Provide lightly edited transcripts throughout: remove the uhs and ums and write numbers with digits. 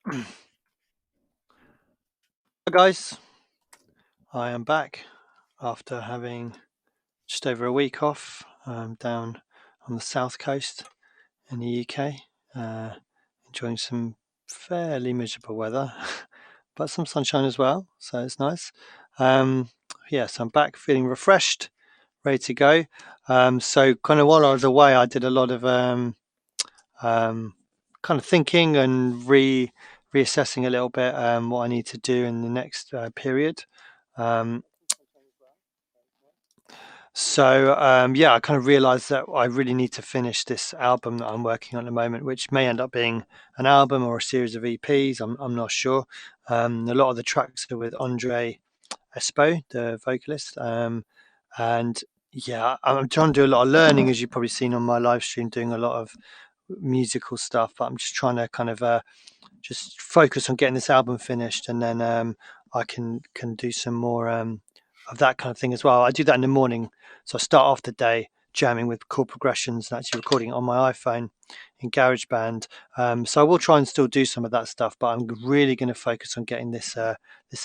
Hi guys, I am back after having just over a week off down on the south coast in the UK, enjoying some fairly miserable weather, but some sunshine as well, so it's nice. Yes, I'm back feeling refreshed, ready to go. So kind of while I was away, I did a lot of kind of thinking and reassessing a little bit what I need to do in the next period. Um, yeah, I kind of realized that I really need to finish this album that I'm working on at the moment, which may end up being an album or a series of EPs. I'm not sure. A lot of the tracks are with Andre Espo, the vocalist, and yeah, I'm trying to do a lot of learning, as you've probably seen on my live stream, doing a lot of musical stuff. But I'm just trying to kind of just focus on getting this album finished, and then I can do some more of that kind of thing as well. I do that in the morning, so I start off the day jamming with chord progressions and actually recording it on my iPhone in GarageBand. So I will try and still do some of that stuff, but I'm really going to focus on getting this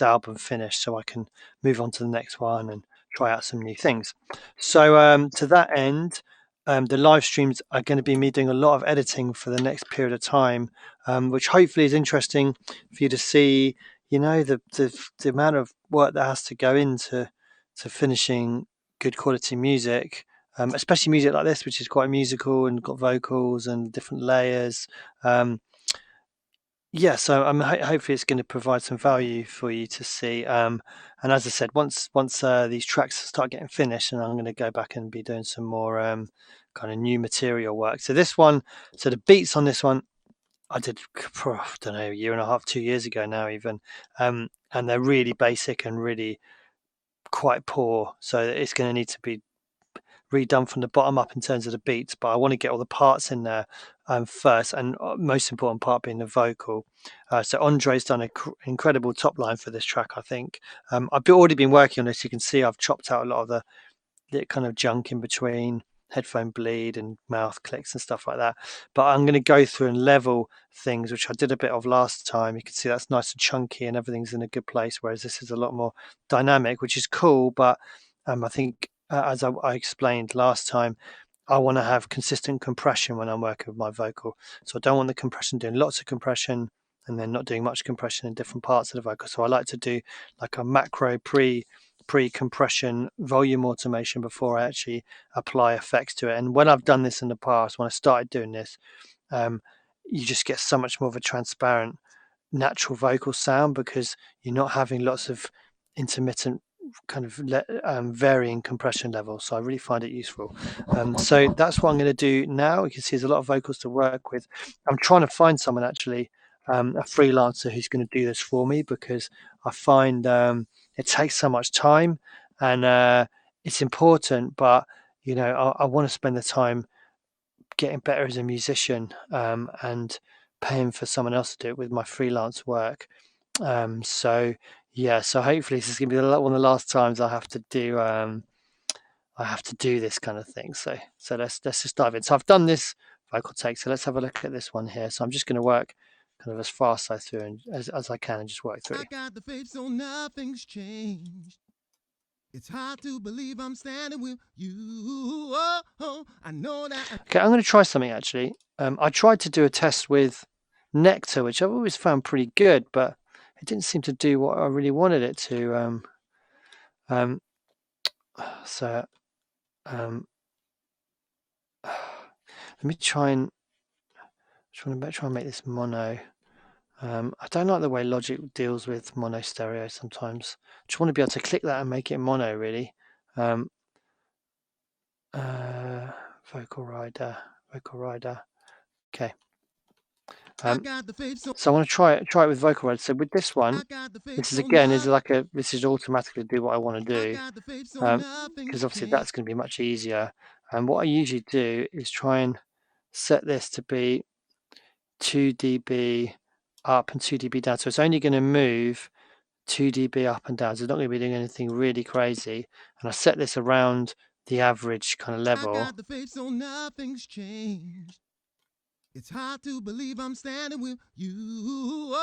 album finished so I can move on to the next one and try out some new things. So to that end. The live streams are going to be me doing a lot of editing for the next period of time, which hopefully is interesting for you to see. You know, the amount of work that has to go into finishing good quality music, especially music like this, which is quite musical and got vocals and different layers. Um, yeah, so hopefully it's going to provide some value for you to see. And as I said, once these tracks start getting finished, and I'm going to go back and be doing some more kind of new material work. So the beats on this one I did, I don't know, a year and a half, 2 years ago now even, and they're really basic and really quite poor. So it's going to need to be redone from the bottom up in terms of the beats. But I want to get all the parts in there first, and most important part being the vocal. So Andre's done an incredible top line for this track, I think. I've already been working on this. You can see I've chopped out a lot of the kind of junk in between, headphone bleed and mouth clicks and stuff like that. But I'm going to go through and level things, which I did a bit of last time. You can see that's nice and chunky and everything's in a good place, whereas this is a lot more dynamic, which is cool. But I think, as I explained last time, I want to have consistent compression when I'm working with my vocal. So I don't want the compression doing lots of compression and then not doing much compression in different parts of the vocal. So I like to do like a macro pre-compression volume automation before I actually apply effects to it. And when I've done this in the past, when I started doing this, you just get so much more of a transparent, natural vocal sound because you're not having lots of intermittent kind of varying compression levels. So I really find it useful. So that's what I'm going to do now. You can see there's a lot of vocals to work with. I'm trying to find someone actually, a freelancer who's going to do this for me because I find it takes so much time and it's important, but you know, I want to spend the time getting better as a musician and paying for someone else to do it with my freelance work. So yeah, so hopefully this is going to be one of the last times I have to do this kind of thing. So let's just dive in. So I've done this vocal take. So let's have a look at this one here. So I'm just going to work kind of as fast as I through and as I can and just work through. I got the faith so nothing's changed. It's hard to believe I'm standing with you. Oh, I know that. Okay, I'm going to try something actually. I tried to do a test with Nectar, which I've always found pretty good, but it didn't seem to do what I really wanted it to. So let me try and make this mono. I don't like the way Logic deals with mono stereo sometimes. I just want to be able to click that and make it mono, really. Vocal rider. Okay. So I want to try it with vocal rider. So with this one, this is automatically do what I want to do, because obviously that's going to be much easier. And what I usually do is try and set this to be 2 dB up and 2 dB down. So it's only going to move 2 dB up and down. So it's not going to be doing anything really crazy. And I set this around the average kind of level. It's hard to believe I'm standing with you.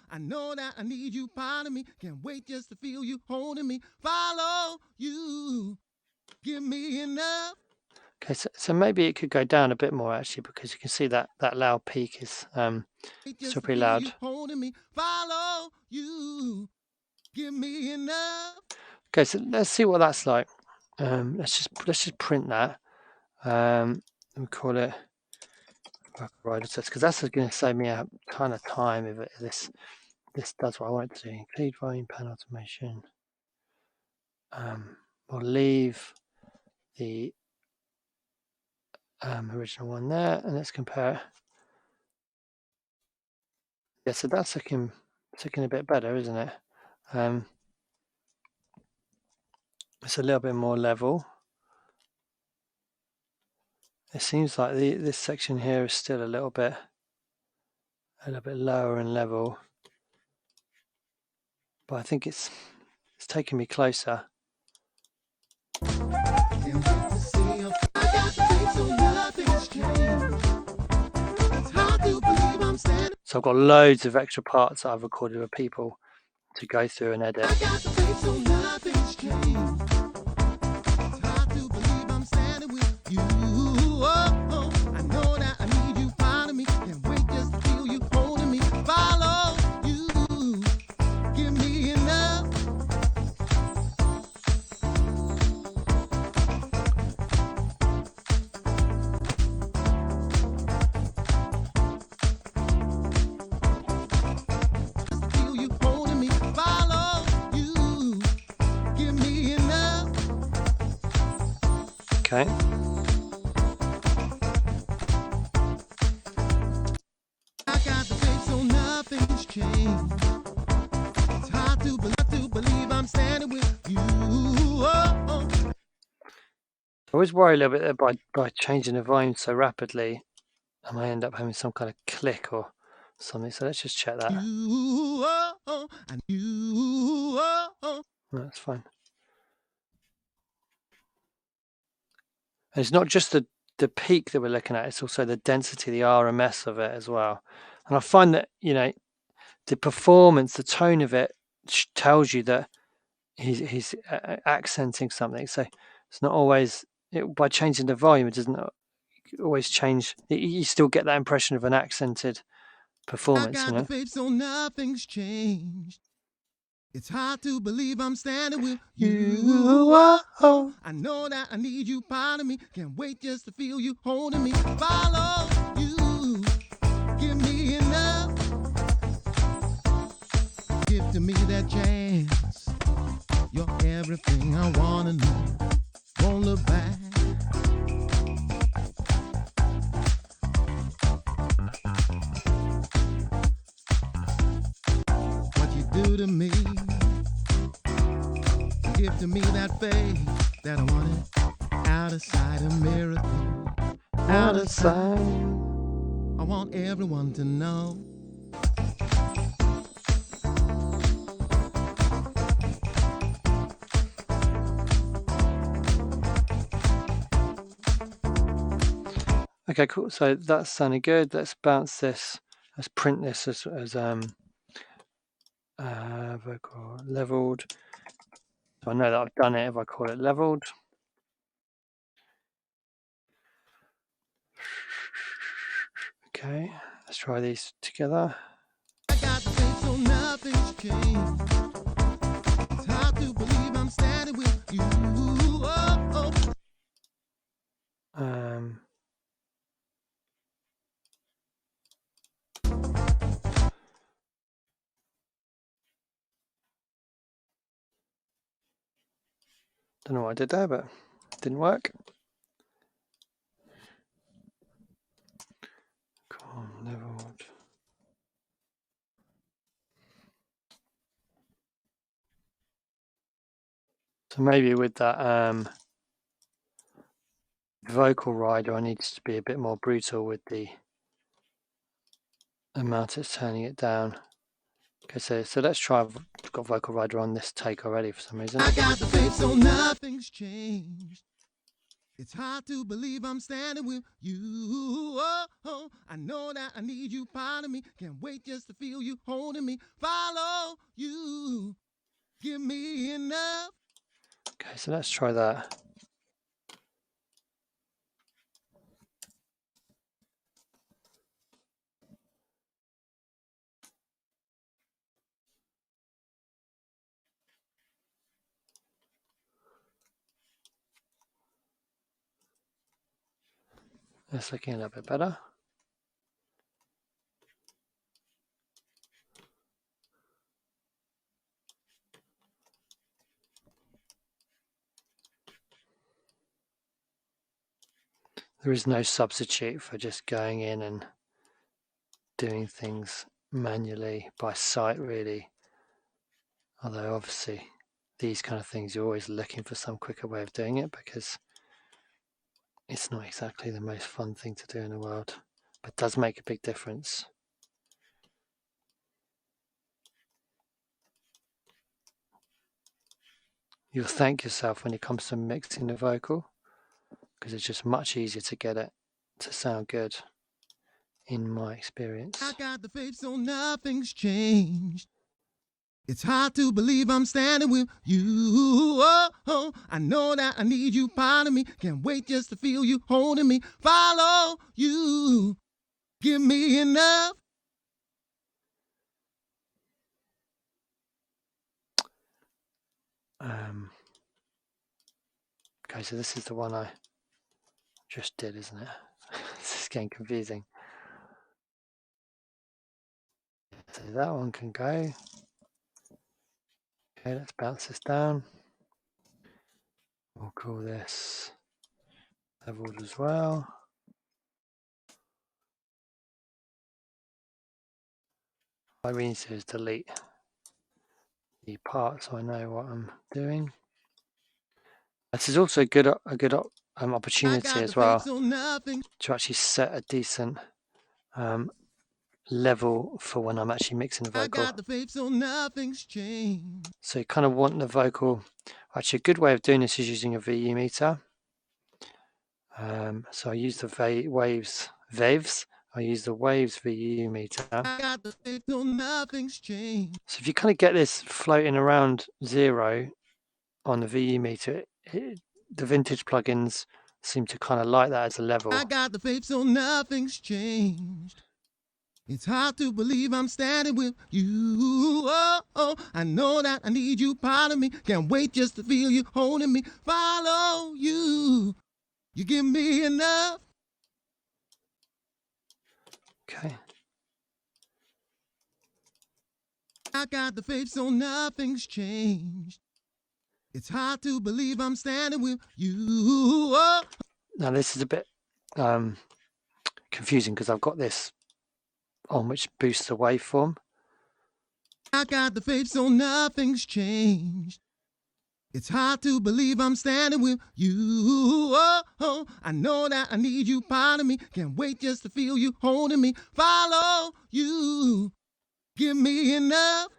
I know that I need you, part of me. Can't wait just to feel you holding me. Follow you. Give me enough. Okay, so maybe it could go down a bit more actually, because you can see that loud peak is still pretty loud. Holding me. Follow you. Give me enough. Okay, so let's see what that's like. Let's just print that. We call it rider sets, because that's going to save me a ton of time if this does what I want it to do. Include volume pan automation. We'll leave the original one there, and let's compare. Yeah, so that's looking a bit better, isn't it? It's a little bit more level. It seems like this section here is still a little bit lower in level, but I think it's taking me closer. So I've got loads of extra parts that I've recorded with people to go through and edit. Okay. I got the faith, so nothing's changed. It's hard to believe I'm standing with you. I always worry a little bit that by changing the volume so rapidly, I might end up having some kind of click or something. So let's just check that. That's fine. And it's not just the peak that we're looking at, it's also the density, the RMS of it as well. And I find that, you know, the performance, the tone of it tells you that he's accenting something. So it's not always, by changing the volume, it doesn't always change. You still get that impression of an accented performance. I got the faith, so nothing's changed. It's hard to believe I'm standing with you. I know that I need you, part of me. Can't wait just to feel you holding me. Follow you. Give me enough. Give to me that chance. You're everything I wanna know. Won't look back. What you do to me. Give to me that faith that I wanted. Out of sight, a miracle. Out of sight. I want everyone to know. Okay, cool. So that's sounding good. Let's bounce this. Let's print this as vocal leveled. So I know that I've done it if I call it leveled. Okay, let's try these together. I got the faith, so nothing's changed. It's hard to believe I'm standing with you. Don't know what I did there, but it didn't work. Calm, leveled. So maybe with that vocal rider, I need to be a bit more brutal with the amount it's turning it down. Okay, so let's try. I've got vocal rider on this take already for some reason. I got the faith, so nothing's changed. It's hard to believe I'm standing with you. Oh, oh, I know that I need you, part of me. Can't wait just to feel you holding me. Follow you. Give me enough. Okay, so let's try that. That's looking a little bit better. There is no substitute for just going in and doing things manually by sight, really. Although obviously these kind of things, you're always looking for some quicker way of doing it because it's not exactly the most fun thing to do in the world, but it does make a big difference. You'll thank yourself when it comes to mixing the vocal, because it's just much easier to get it to sound good, in my experience. I got the faith so nothing's changed. It's hard to believe I'm standing with you. Oh, oh, I know that I need you, part of me. Can't wait just to feel you holding me. Follow you. Give me enough. Okay, so this is the one I just did, isn't it? This is getting confusing. So that one can go. Okay, let's bounce this down. We'll call this leveled as well. What I really need to do is delete the part so I know what I'm doing. This is also a good opportunity as well to actually set a decent level for when I'm actually mixing the vocal. So you kind of want the vocal. Actually, a good way of doing this is using a VU meter. So I use the waves. I use the waves VU meter. So if you kind of get this floating around 0 on the VU meter, the vintage plugins seem to kind of like that as a level. I got the faith so nothing's changed. It's hard to believe I'm standing with you. Oh, oh, I know that I need you, part of me. Can't wait just to feel you holding me. Follow you. You give me enough. Okay. I got the faith so nothing's changed. It's hard to believe I'm standing with you. Oh. Now this is a bit confusing because I've got this on which boosts the waveform. I got the faith so nothing's changed. It's hard to believe I'm standing with you. Oh, oh, I know that I need you, part of me. Can't wait just to feel you holding me. Follow you. Give me enough.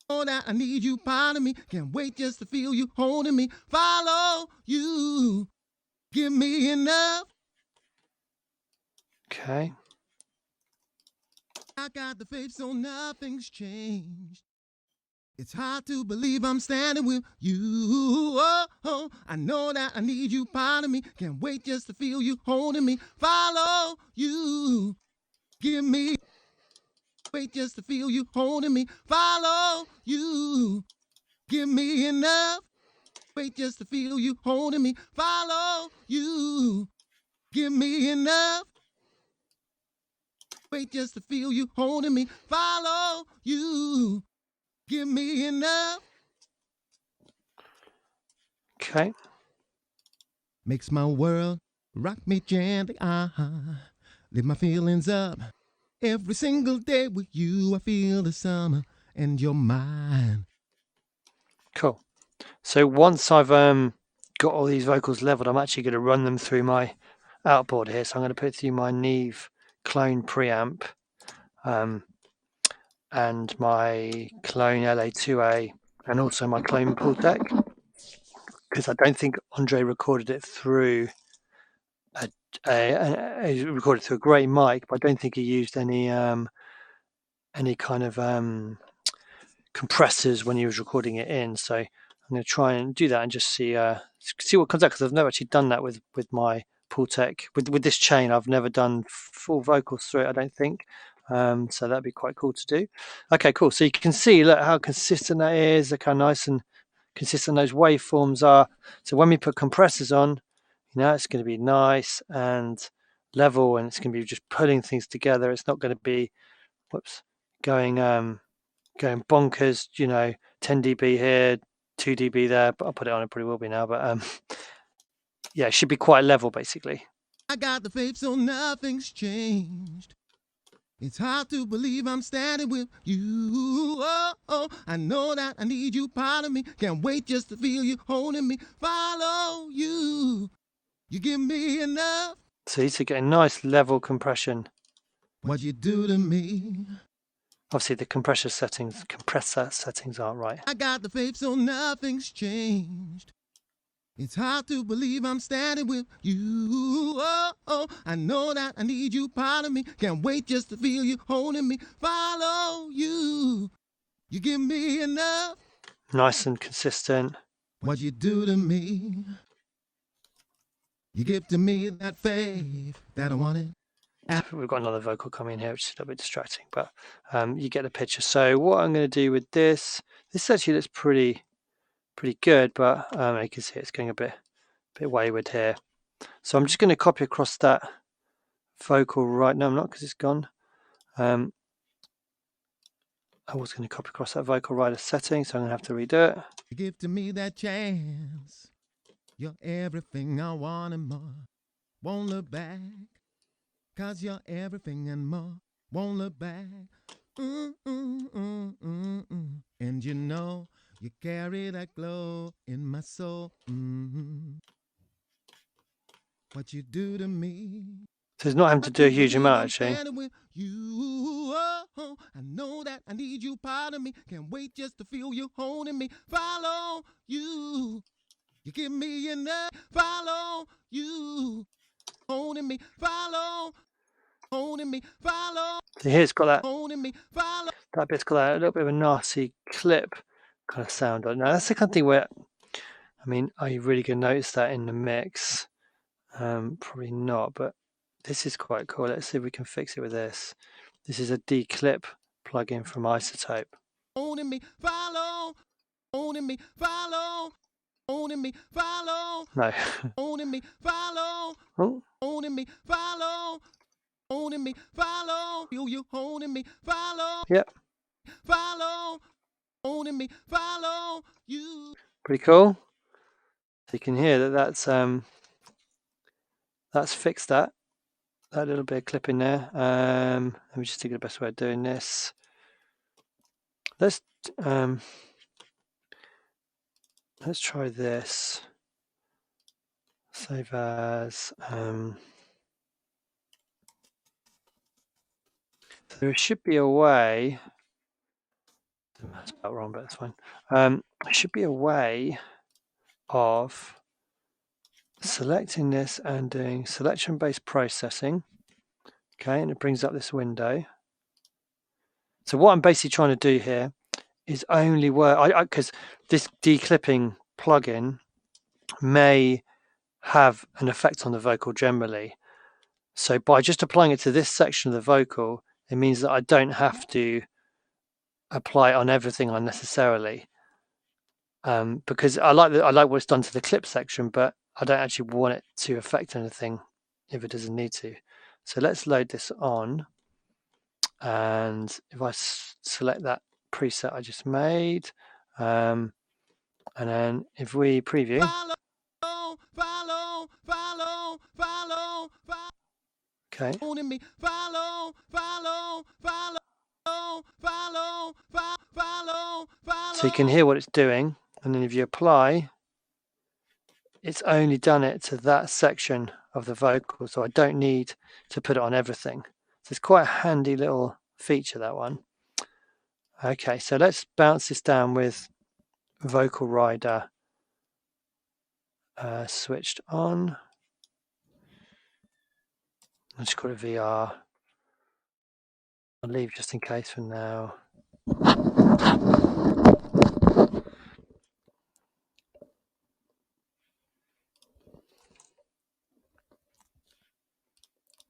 Know that I need you, part of me. Can't wait just to feel you holding me. Follow you. Give me enough. Okay. I got the faith so nothing's changed. It's hard to believe I'm standing with you. Oh, oh, I know that I need you, part of me. Can't wait just to feel you holding me. Follow you. Give me. Wait just to feel you holding me. Follow you. Give me enough. Wait just to feel you holding me. Follow you. Give me enough. Wait just to feel you holding me. Follow you. Give me enough. Okay. Makes my world rock me gently. Lift my feelings up. Every single day with you, I feel the summer, and you're mine. Cool. So once I've got all these vocals leveled, I'm actually going to run them through my outboard here. So I'm going to put it through my Neve clone preamp and my clone LA2A and also my clone pull deck, because I don't think Andre recorded it through he recorded through a great mic, but I don't think he used any kind of compressors when he was recording it in. So I'm going to try and do that and just see what comes out, because I've never actually done that with my Pultec with this chain. I've never done full vocals through it, I don't think. So that'd be quite cool to do. Okay, cool. So you can see, look how consistent that is. Look how nice and consistent those waveforms are. So when we put compressors on, it's going to be nice and level, and it's going to be just pulling things together. It's not going to be, going bonkers. 10 dB here, 2 dB there. But I'll put it on. It probably will be now. But yeah, it should be quite level, basically. I got the faith, so nothing's changed. It's hard to believe I'm standing with you. Oh, I know that I need you, part of me. Can't wait just to feel you holding me. Follow you. You give me enough. So you to get a nice level compression. What you do to me. Obviously, the compressor settings aren't right. I got the faith, so nothing's changed. It's hard to believe I'm standing with you. Oh, I know that I need you, part of me. Can't wait just to feel you holding me. Follow you. You give me enough. Nice and consistent. What you do to me. You give to me that faith that I wanted. We've got another vocal coming in here, which is a little bit distracting, but you get the picture. So what I'm going to do with this actually looks pretty good, but you can see it's going a bit wayward here. So I'm just going to copy across that vocal right now. I'm not, because it's gone. I was going to copy across that vocal rider setting, so I'm going to have to redo it. You give to me that chance. You're everything I want and more. Won't look back. 'Cause you're everything and more. Won't look back. And you carry that glow in my soul. What you do to me. So it's not having to do a huge amount, actually. You, I know that I need you, part of me. Can't wait just to feel you holding me. Follow you. You give me enough. Follow you. Holding me. Follow. Holding me. Follow. So here it's got that. Holding me. Follow. That bit's got that a little bit of a nasty clip kind of sound on. Now that's the kind of thing where, are you really going to notice that in the mix? Probably not, but this is quite cool. Let's see if we can fix it with this. This is a declip plugin from iZotope. Holding me. Follow. Holding me. Follow. Holding me. Follow. No. Holding me. Follow. Oh. Holding me. Follow. Holding me, follow, feel you holding me, follow. Yep. Follow, holding me, follow you. Pretty cool. So you can hear that's fixed that little bit of clip in there. Let me just think of the best way of doing this. Let's try this. Save as. There should be a way. That's about wrong, but that's fine. There should be a way of selecting this and doing selection-based processing. Okay, and it brings up this window. So what I'm basically trying to do here is only work, because this declipping plugin may have an effect on the vocal generally. So by just applying it to this section of the vocal, it means that I don't have to apply it on everything unnecessarily, because I like what it's done to the clip section, but I don't actually want it to affect anything if it doesn't need to. So let's load this on, and if I select that preset I just made, and then if we preview, follow. Okay. So you can hear what it's doing, and then if you apply, it's only done it to that section of the vocal, so I don't need to put it on everything. So it's quite a handy little feature, that one. Okay, so let's bounce this down with Vocal Rider switched on. I'll just call it VR. I'll leave just in case for now.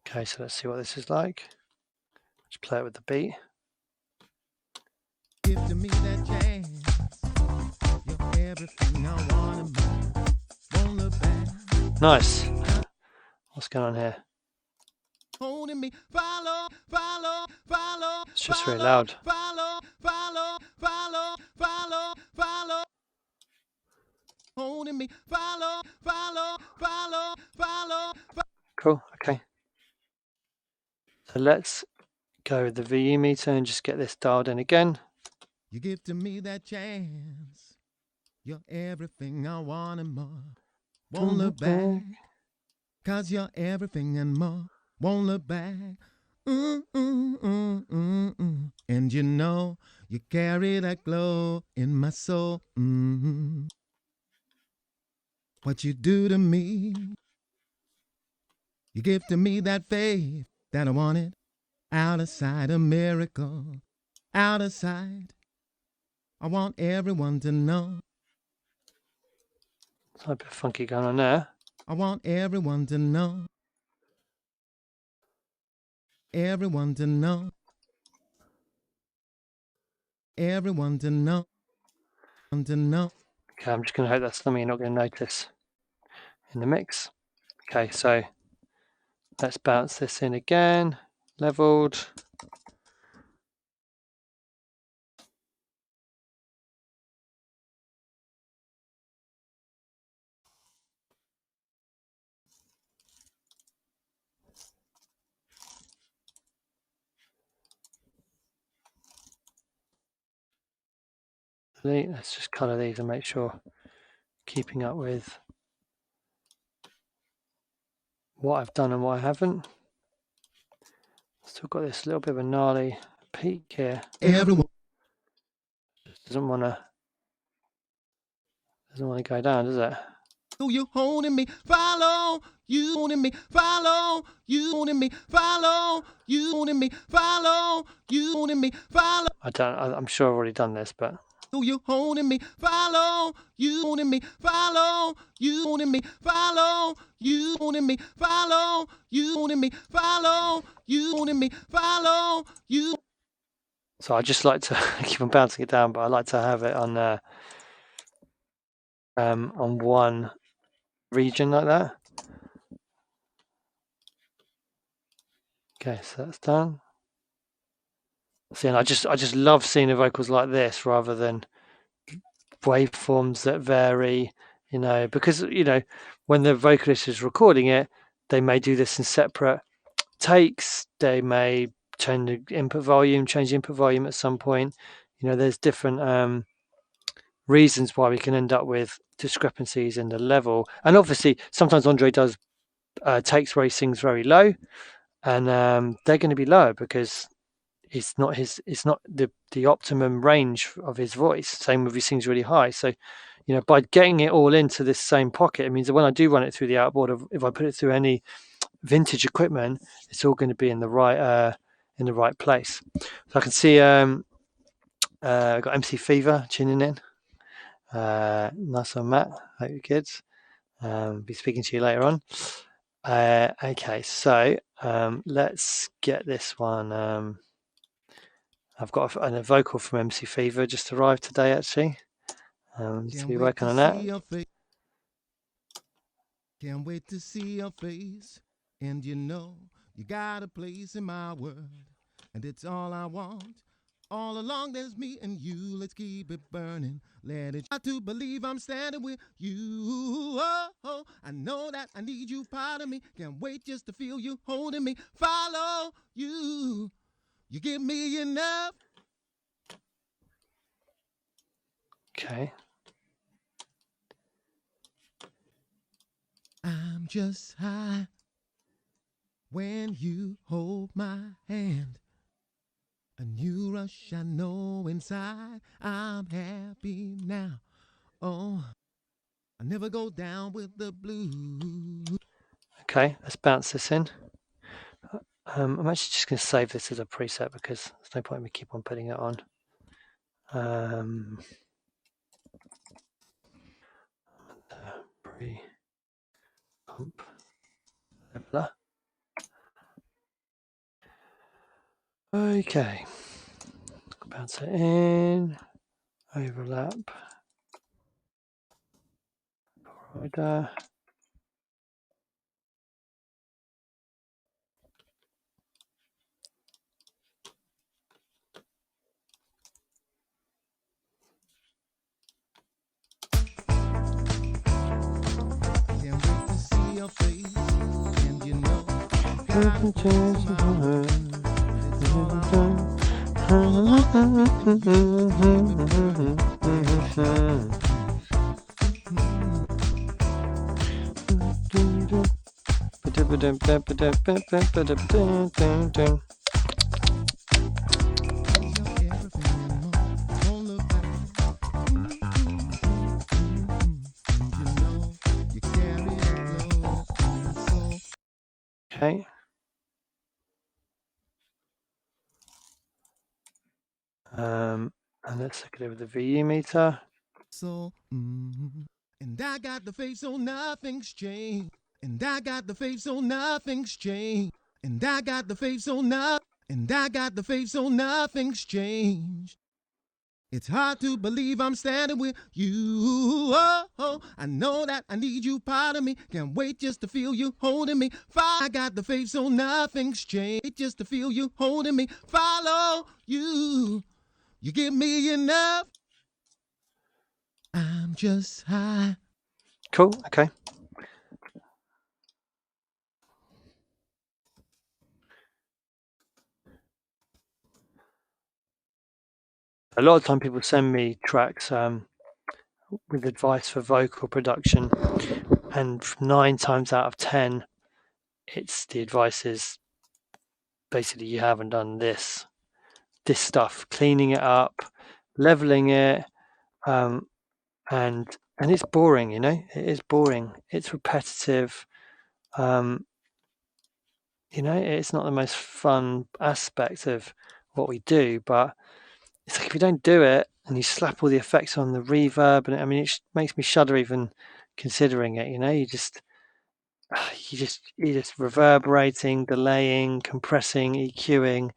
Okay, so let's see what this is like. Just play it with the beat. Give to me that chance. You're everything I want and more. Won't look back. Nice. What's going on here? Holding me, follow, follow, follow. It's just very loud. Follow, follow, follow, follow, follow. Holding me, follow, follow, follow, follow. Cool. Okay. So let's go with the VU meter and just get this dialed in again. You give to me that chance. You're everything I want and more. Won't look back. 'Cause you're everything and more. Won't look back. And you know you carry that glow in my soul. What you do to me, you give to me that faith that I wanted. Out of sight, a miracle. Out of sight, I want everyone to know. It's a bit funky going on there. I want everyone to know. Everyone to know. Everyone to know. To know. Okay, I'm just going to hope that's something you're not going to notice in the mix. Okay, so let's bounce this in again. Leveled. Let's just color these and make sure keeping up with what I've done and what I haven't. Still got this little bit of a gnarly peak here. Everyone. Doesn't want to go down, does it? Oh, you holding me, follow you holding me, follow you holding me, follow you holding me, follow you holding me, follow. I'm sure I've already done this, but Oh, you holding me, follow you holding me, follow you holding me, follow you holding me, follow you holding me, follow you holding me, follow you. So I just like to keep on bouncing it down, but I like to have it on one region like that. Okay, so that's done. See, and I just love seeing the vocals like this rather than waveforms that vary, because when the vocalist is recording it, they may do this in separate takes. They may change the input volume at some point. There's different reasons why we can end up with discrepancies in the level. And obviously, sometimes Andre does takes where he sings very low, and they're going to be lower because it's not the optimum range of his voice. Same if he sings really high. So, by getting it all into this same pocket, it means that when I do run it through the outboard, if I put it through any vintage equipment, it's all going to be in the right place. So I can see got MC Fever tuning in. Nice one, Matt. Hope you're good. Be speaking to you later on. Okay, so let's get this one. I've got a vocal from MC Fever just arrived today, actually. To be working on that. Can't wait to see your face. And you got a place in my world. And it's all I want. All along there's me and you. Let's keep it burning. Let it try to believe I'm standing with you. Oh, I know that I need you part of me. Can't wait just to feel you holding me. Follow you. You give me enough. Okay. I'm just high when you hold my hand. A new rush I know inside. I'm happy now. Oh, I never go down with the blues. Okay, let's bounce this in. I'm actually just going to save this as a preset because there's no point in me keep on putting it on. Pre-pump leveler. Okay, bounce it in, overlap, rider. Can't wait to see your face, and you know you got a place in my world. It's all Okay. And let's look at it with the VU meter. And I got the faith so nothing's changed. And I got the faith so nothing's changed. And I got the faith so nothing's changed. It's hard to believe I'm standing with you. Oh, I know that I need you, part of me. Can't wait just to feel you holding me. I got the faith so nothing's changed. Just to feel you holding me. Follow you. You give me enough. I'm just high. Cool, okay. A lot of time people send me tracks with advice for vocal production, and 9 times out of 10, it's the advice is basically you haven't done this stuff, cleaning it up, leveling it, and it's boring, you know. It is boring. It's repetitive. You know, it's not the most fun aspect of what we do, but it's like if you don't do it and you slap all the effects on the reverb, and I mean, it makes me shudder even considering it. You know, you're just reverberating, delaying, compressing, EQing,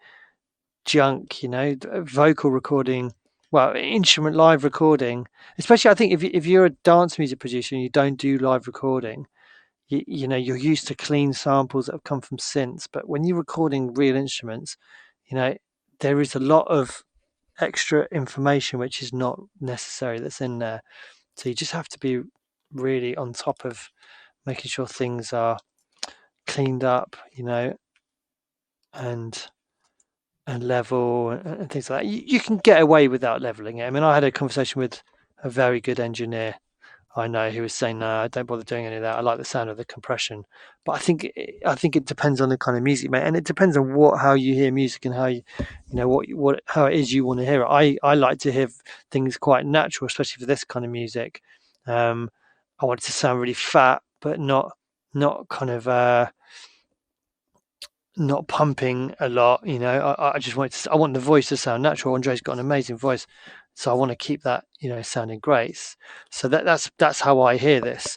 junk. You know, vocal recording, well, instrument live recording. Especially, I think if you're a dance music producer and you don't do live recording, you know, you're used to clean samples that have come from synths, but when you're recording real instruments, you know, there is a lot of extra information which is not necessary that's in there. So you just have to be really on top of making sure things are cleaned up, you know, and level and things like that. You can get away without leveling it. I mean, I had a conversation with a very good engineer I know who was saying, no, I don't bother doing any of that. I like the sound of the compression. But I think it depends on the kind of music, mate, and it depends on how you hear music and how you know how it is you want to hear it. I like to hear things quite natural, especially for this kind of music. I want it to sound really fat, but not kind of not pumping a lot. You know, I just I want the voice to sound natural. Andre's got an amazing voice, so I want to keep that, you know, sounding great. So that's how I hear this.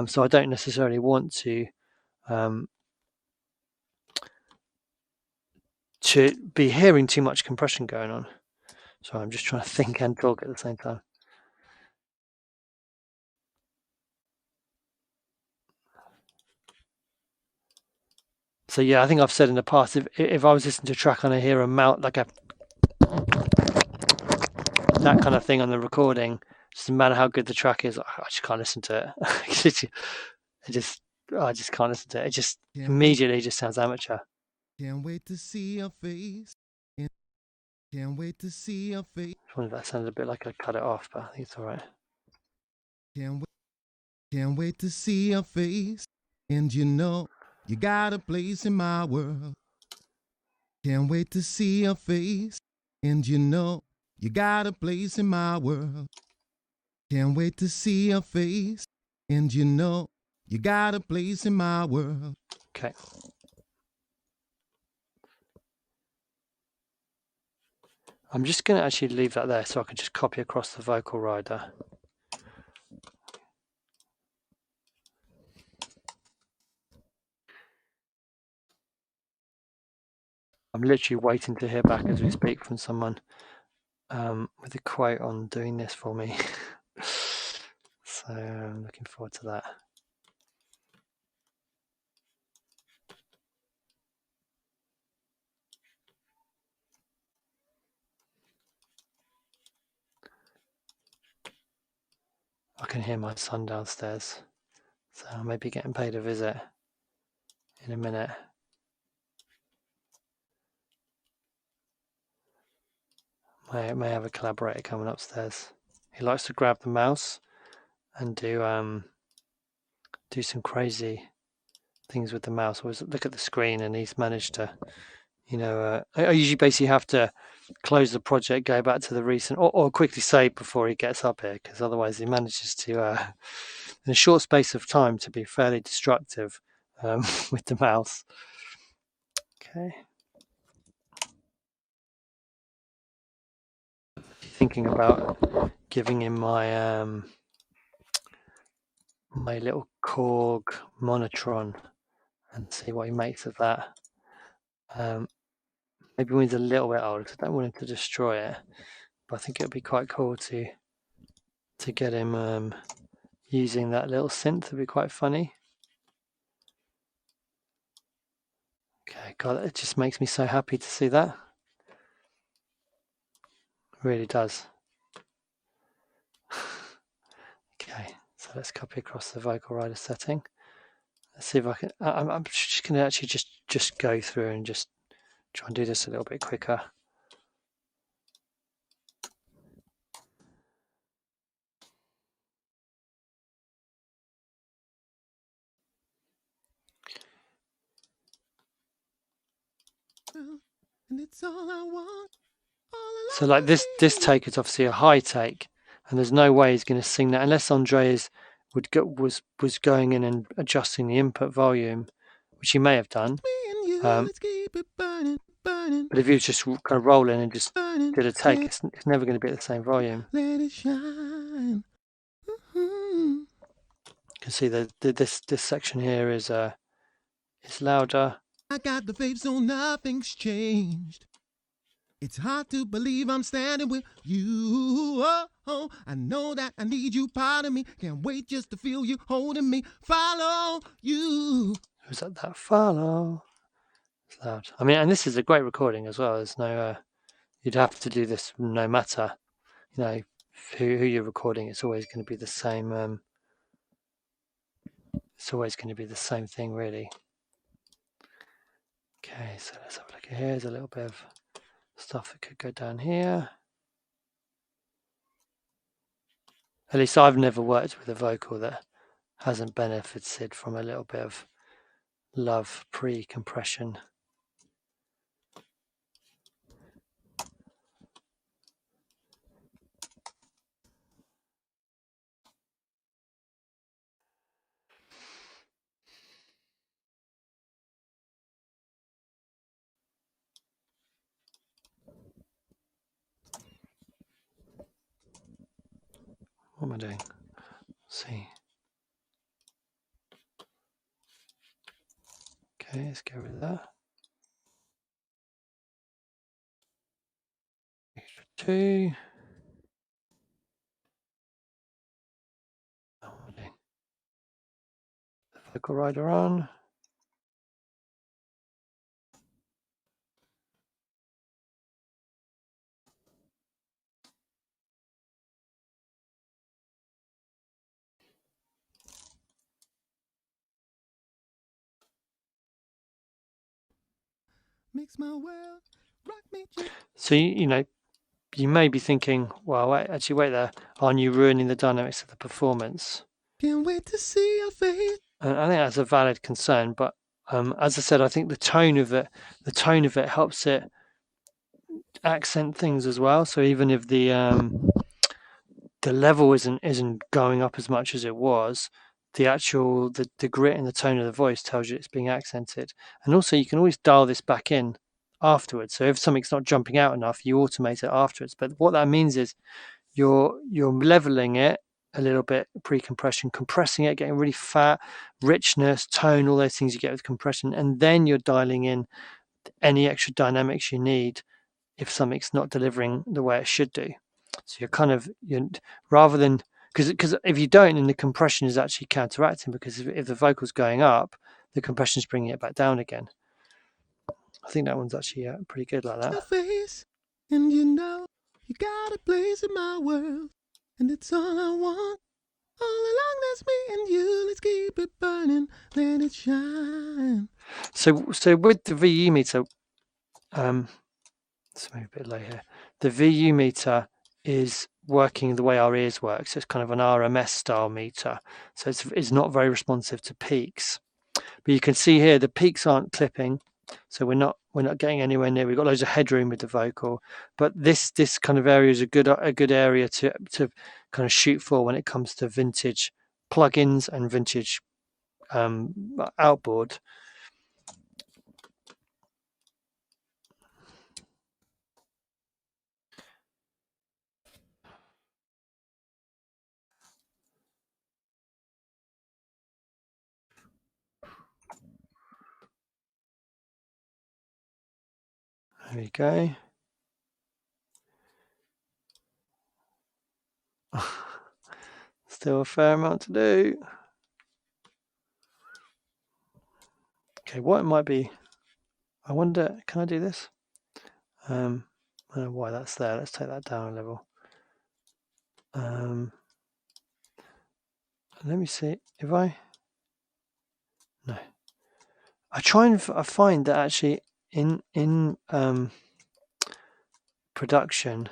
So I don't necessarily want to be hearing too much compression going on. So I'm just trying to think and talk at the same time. So yeah, I think I've said in the past, if I was listening to a track and I hear a mouth like that kind of thing on the recording, doesn't matter how good the track is, I just can't listen to it. I just can't listen to it. It just immediately just sounds amateur. Can't wait to see your face. Can't wait to see your face. I wonder if that sounded a bit like I cut it off, but I think it's all right. Can't wait to see your face. And you know, you got a place in my world. Can't wait to see your face. And you know, you got a place in my world. Can't wait to see your face. And you know, you got a place in my world. Okay. I'm just going to actually leave that there so I can just copy across the vocal rider. I'm literally waiting to hear back as we speak from someone with a quote on doing this for me. So I'm looking forward to that. I can hear my son downstairs, so I may be getting paid a visit in a minute. May have a collaborator coming upstairs. He likes to grab the mouse and do some crazy things with the mouse. Always look at the screen, and he's managed to, I usually basically have to close the project, go back to the recent, or quickly save before he gets up here, because otherwise he manages to, in a short space of time, to be fairly destructive with the mouse. Okay. Thinking about giving him my my little Korg Monotron and see what he makes of that. Maybe when he's a little bit older, because I don't want him to destroy it, but I think it would be quite cool to get him using that little synth. Would be quite funny. Okay, God, it just makes me so happy to see that. It really does. Okay, so let's copy across the vocal rider setting. Let's see if I can. I'm just going to actually just go through and just try and do this a little bit quicker. And it's all I want. So like this take is obviously a high take, and there's no way he's going to sing that unless Andreas was going in and adjusting the input volume, which he may have done. But if he was just kind of rolling and just did a take, it's never going to be at the same volume. Let it shine. You can see that this section here is louder. I got the faith, so nothing's changed. It's hard to believe I'm standing with you. Oh, I know that I need you, part of me. Can't wait just to feel you holding me. Follow you. Who's that follow? It's loud. I mean, and this is a great recording as well. There's no, you'd have to do this no matter, who you're recording. It's always going to be the same. It's always going to be the same thing, really. Okay, so let's have a look at here. There's a little bit of stuff that could go down here. At least I've never worked with a vocal that hasn't benefited from a little bit of love pre-compression. What am I doing? Let's see. Okay, let's get rid of that. Extra 2. What am I doing? The vocal rider on. Makes my world rock me. So, you may be thinking, well, wait there. Aren't you ruining the dynamics of the performance? Can't wait to see your face. And I think that's a valid concern, but as I said, I think the tone of it helps it accent things as well. So even if the level isn't going up as much as it was, the grit and the tone of the voice tells you it's being accented. And also you can always dial this back in afterwards. So if something's not jumping out enough, you automate it afterwards. But what that means is you're leveling it a little bit, pre-compression, compressing it, getting really fat, richness, tone, all those things you get with compression, and then you're dialing in any extra dynamics you need if something's not delivering the way it should do. So you're rather than, because if you don't, then the compression is actually counteracting, because if the vocal's going up, the compression is bringing it back down again. I think that one's actually pretty good like that. Your face, and you got a place in my world, and it's all I want. All along there's me and you, let's keep it burning, let it shine. So with the VU meter, let's move a bit low here. The VU meter is working the way our ears work. So it's kind of an RMS style meter. So it's not very responsive to peaks. But you can see here the peaks aren't clipping, so we're not getting anywhere near. We've got loads of headroom with the vocal, but this kind of area is a good area to kind of shoot for when it comes to vintage plugins and vintage outboard. There we go. Still a fair amount to do. Okay, what it might be, I wonder, can I do this? I don't know why that's there. Let's take that down a level. Let me see if no. I try and I find that actually in production,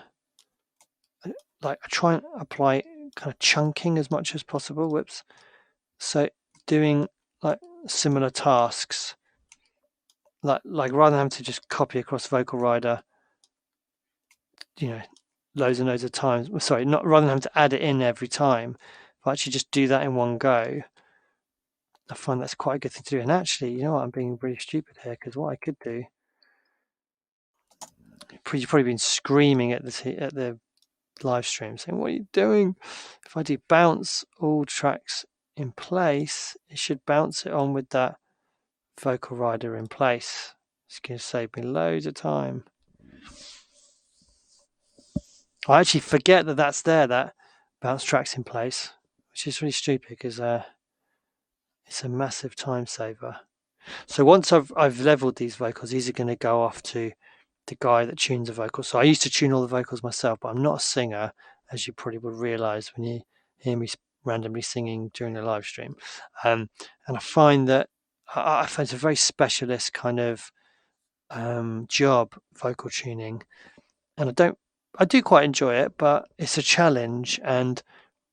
like I try and apply kind of chunking as much as possible. Whoops. So doing like similar tasks, like rather than having to just copy across Vocal Rider, loads and loads of times. Sorry, not rather than having to add it in every time, but actually just do that in one go. I find that's quite a good thing to do. And actually, you know what, I'm being really stupid here, because what I could do, you've probably been screaming at the live stream saying, what are you doing? If I do bounce all tracks in place, it should bounce it on with that Vocal Rider in place. It's going to save me loads of time. I actually forget that that's there, that bounce tracks in place, which is really stupid, because it's a massive time saver. So once I've leveled these vocals, these are going to go off to the guy that tunes the vocals. So I used to tune all the vocals myself, but I'm not a singer, as you probably would realize when you hear me randomly singing during the live stream. And I find that I find it's a very specialist kind of job, vocal tuning, and I do quite enjoy it, but it's a challenge, and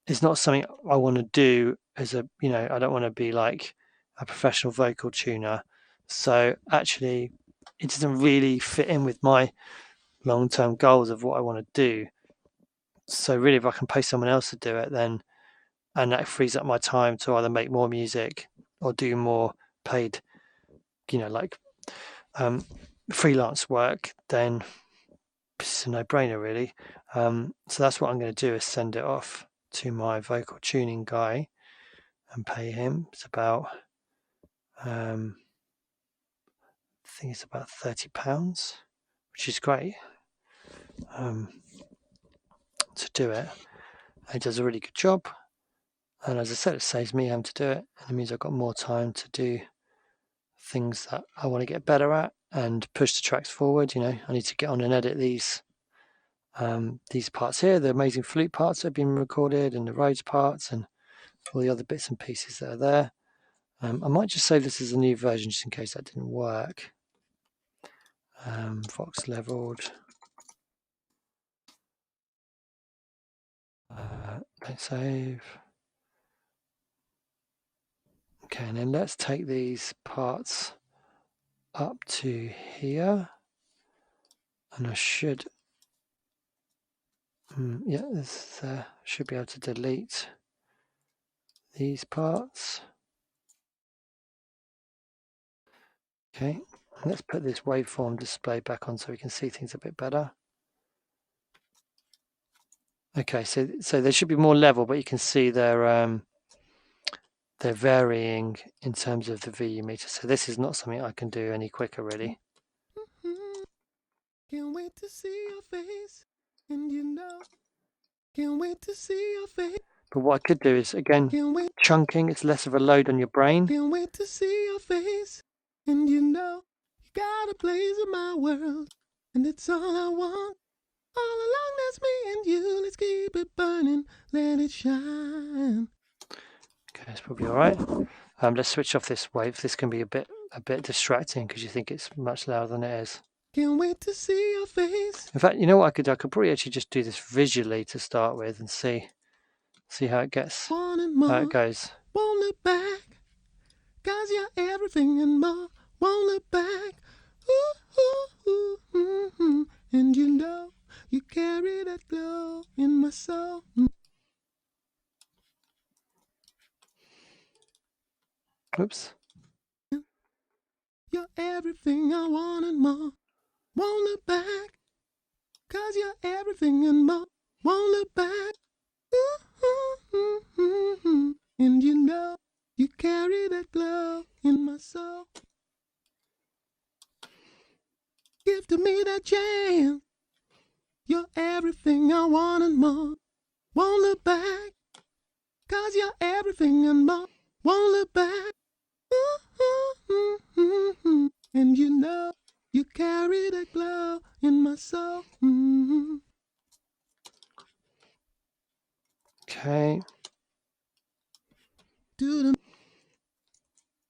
it's not something I want to do as a, I don't want to be like a professional vocal tuner. So actually, it doesn't really fit in with my long-term goals of what I want to do. So really, if I can pay someone else to do it, then, and that frees up my time to either make more music or do more paid, freelance work, then it's a no-brainer, really. So that's what I'm going to do, is send it off to my vocal tuning guy and pay him. It's about, I think it's about £30, which is great, to do it. And he does a really good job. And as I said, it saves me having to do it. And it means I've got more time to do things that I want to get better at and push the tracks forward. I need to get on and edit these parts here, the amazing flute parts that have been recorded, and the Rhodes parts, and all the other bits and pieces that are there. I might just save this as a new version, just in case that didn't work. Vox leveled. Don't save. Okay, and then let's take these parts up to here, and I should, this should be able to delete these parts. Okay, let's put this waveform display back on so we can see things a bit better. Okay, so they should be more level, but you can see they're varying in terms of the VU meter. So this is not something I can do any quicker, really. Can't wait to see your face, and you know, can't wait to see your face. But what I could do is, again, chunking. It's less of a load on your brain. Can't wait to see your face, and you know, you got a place in my world, and it's all I want. All along, that's me and you. Let's keep it burning, let it shine. Okay, that's probably all right. Let's switch off this wave. This can be a bit distracting because you think it's much louder than it is. Can't wait to see your face. In fact, you know what I could do? I could probably actually just do this visually to start with and see how it gets, how it goes. Won't look back, 'cause you're everything and more. Won't look back. Ooh, ooh, ooh, mm-hmm. And you know, you carry that glow in my soul. Oops. You're everything I want and more. Won't look back, 'cause you're everything and more. Won't look back. Ooh, mm-hmm. And you know, you carry that glow in my soul. Give to me that chance. You're everything I want and more. Won't look back, 'cause you're everything and more. Won't look back. And you know, you carry that glow in my soul. Okay.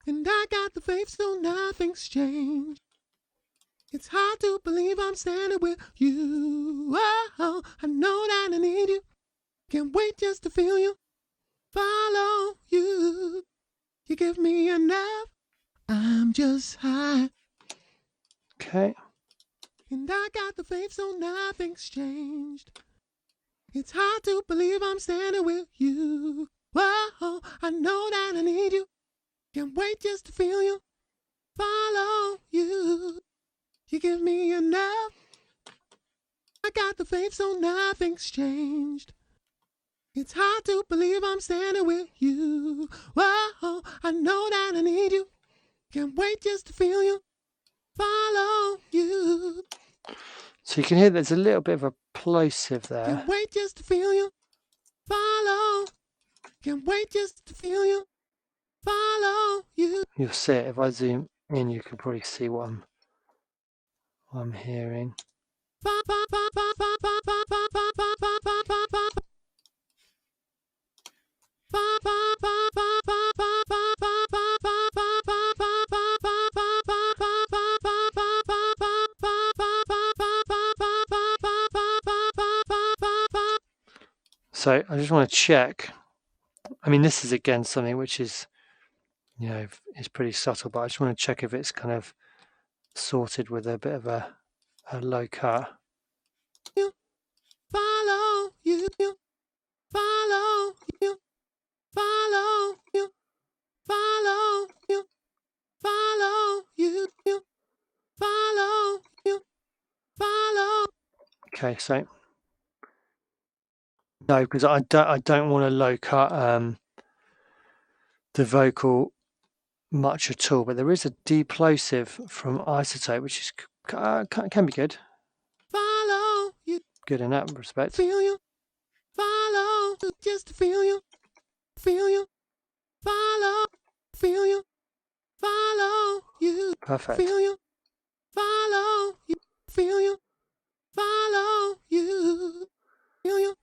And I got the faith so nothing's changed. It's hard to believe I'm standing with you. Oh, I know that I need you. Can't wait just to feel you. Follow you. You give me enough. I'm just high. Okay. And I got the faith so nothing's changed. It's hard to believe I'm standing with you. Whoa, I know that I need you. Can't wait just to feel you. Follow you. You give me enough. I got the faith so nothing's changed. It's hard to believe I'm standing with you. Whoa, I know that I need you. Can't wait just to feel you. Follow you. So you can hear there's a little bit of a plosive there. Can't wait just to feel you. Follow. Can't wait just to feel you. Follow you. You'll see it. If I zoom in, you can probably see what I'm hearing. So I just want to check. I mean, this is again something which is, you know, is pretty subtle, but I just want to check if it's kind of sorted with a bit of a low cut. Follow you. Follow you. Follow you. Follow you. Follow you. Follow you. Follow. Okay, so no, because I don't want to low cut the vocal much at all. But there is a deplosive from iZotope, which is can be good. Follow you. Good in that respect. Feel you. Follow just to feel you. Feel you. Follow. Feel you. Follow you. Perfect. Feel you. Follow you. Feel you. Follow you. Feel you.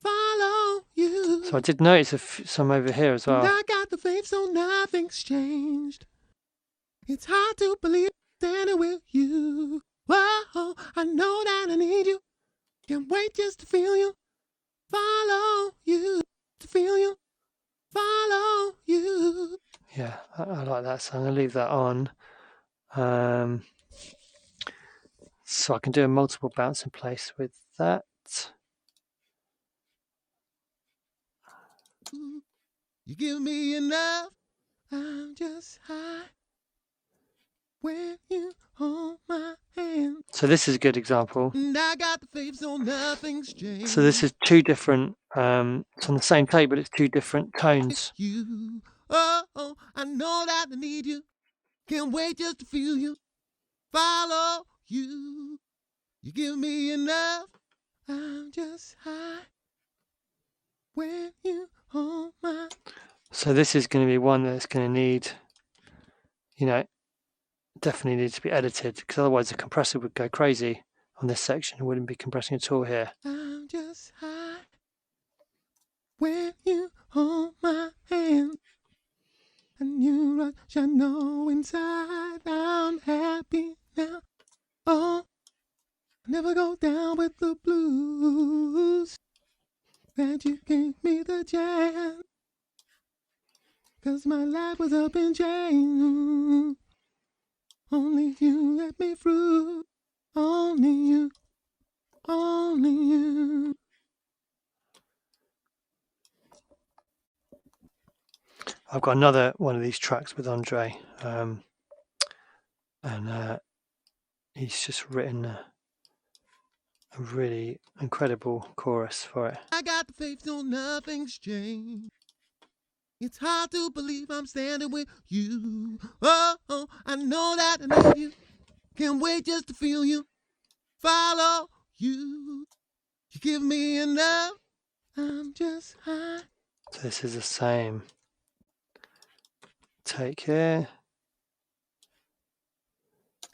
Follow you. So I did notice some over here as well. And I got the faith so nothing's changed. It's hard to believe I'm standing with you. Whoa, I know that I need you. Can't wait just to feel you. Follow you. To feel you. Follow you. Yeah, I like that. So I'm going to leave that on. So I can do a multiple bounce in place with that. You give me enough. I'm just high when you hold my hand. So this is a good example. And I got the faith so nothing's changed. So this is two different, it's on the same tape, but it's two different tones. You, oh, I know that I need you. Can't wait just to feel you. Follow you. You give me enough. I'm just high when you hold my. So this is going to be one that's going to need, you know, definitely needs to be edited, because otherwise the compressor would go crazy on this section. It wouldn't be compressing at all here. I'm just high when you hold my hand. And you rush, I know inside I'm happy now. Oh, I never go down with the blues. Glad you gave me the chance, 'cause my life was up in chains. Only you let me through. Only you. Only you. I've got another one of these tracks with Andre, and he's just written a really incredible chorus for it. I got the faith so nothing's changed. It's hard to believe I'm standing with you. Oh, I know that I need you. Can't wait just to feel you. Follow you. You give me enough. I'm just high. So this is the same take here.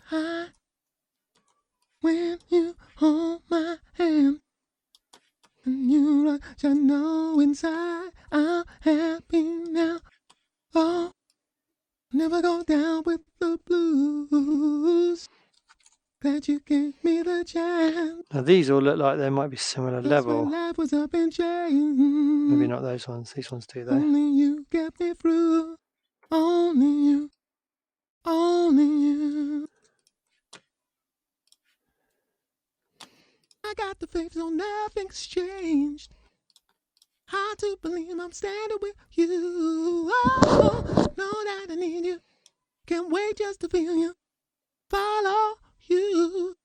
High when you hold my hand. And you rush, I know inside I'm happy now. Oh, never go down with the blues. Glad you gave me the chance. Now these all look like they might be similar 'Cause level. my life was up in chains. Maybe not those ones. These ones do though. Only you get me through. Only you. Only you. I got the faith so nothing's changed. Hard to believe I'm standing with you. Oh, know that I need you. Can't wait just to feel you. Follow you.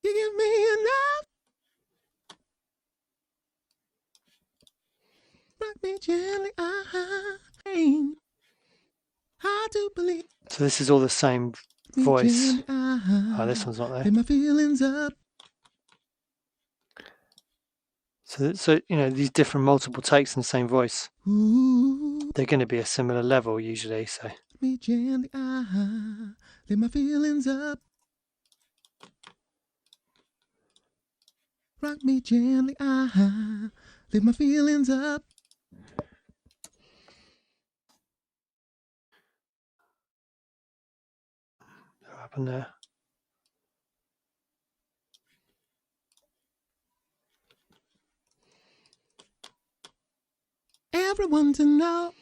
You give me enough. Rock me gently. Hard to believe. So this is all the same voice. Oh, this one's not there. Get my feelings up. So you know, these different multiple takes in the same voice, Ooh, they're going to be a similar level usually. So me gently, let my feelings up. Rock me gently, let my feelings up. what happened there? Everyone to know.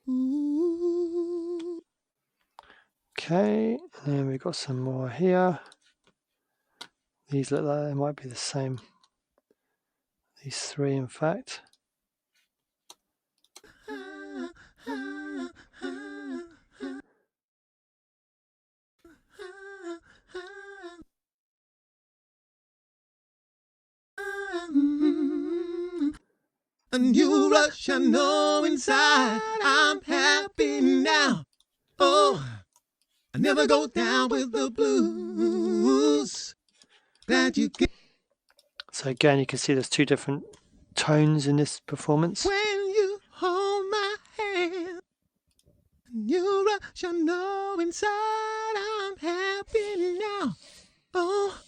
Ooh. Okay, and then we've got some more here. These look like they might be the same. These three, in fact. A new rush, I know inside I'm happy now. Oh, I never go down with the blues. Glad you get. So again, you can see there's two different tones in this performance. When you hold my hand, you rush, I know inside I'm happy now. Oh,